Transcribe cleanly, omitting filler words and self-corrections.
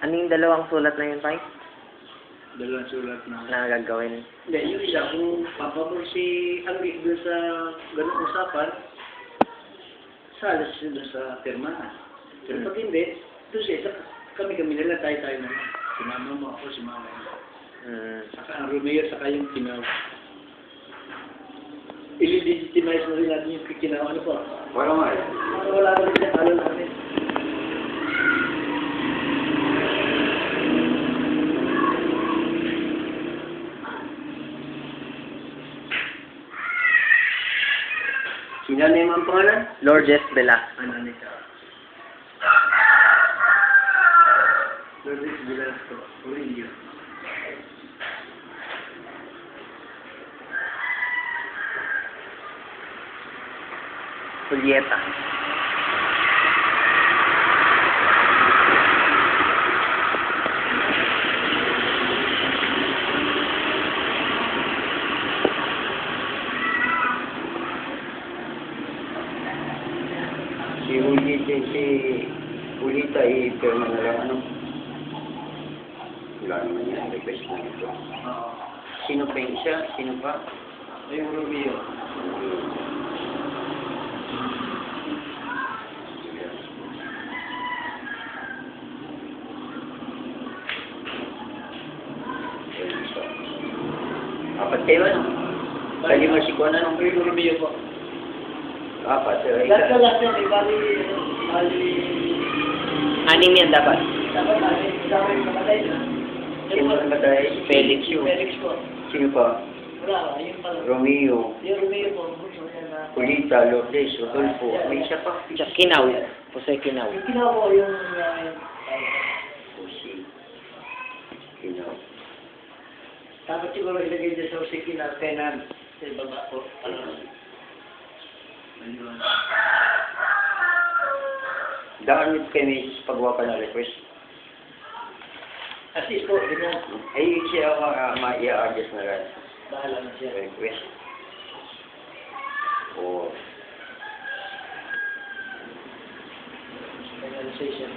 Ano yung dalawang sulat na yun, Pai? Dalawang sulat na. Na gagawin? Hindi, yung isa, kung papabor si Anggi doon sa ganung usapan, salas sila sa pirmahan. Pero pag hindi, doon siya, kami-kami nila, tayo-tayo naman. Si mama mo, ako, si mama mo. Saka ang Romeo, saka yung Kinaw. I-legitimize na rin natin yung Kinaw. Ano po? Wala nga eh. Wala na rin siya, talo namin. Sino na yung mga pangalan? Lourdes Velasco. Ano nito? Lourdes Velasco, Orillo. Julieta. Ulita, i-pirma na lang, ano? Wala naman yan, request na ito. Oo. Sino pa yung isa? Sino pa? Yung Romeo. Apat kayo, ano? Kalima si Kuan, ano? Yung Romeo po. Apat, sir. Lahat na lahat yan, bali, Anim yan dapat. dapat namin, dapat yung kapatay na. Sino ang matay? Felix. Felix po. Sino pa? Wala, ayun pala. Romeo, Yung Romeo po, gusto niya na. Ulita, Lourdes, Rodolfo. May isa pa. Kinaw. Jose Kinaw. Yung Kinaw po, yung Jose. Kinaw. dapat siguro ilagay dyan sa Jose Kinaw, Tenan, sa baba po. Ayun. Daan nito kayo may paggawa ka ng request. Assist po, ganyan. Ay, siya ma-i-adjust na lang. Bahala na siya. Request. O, Organization.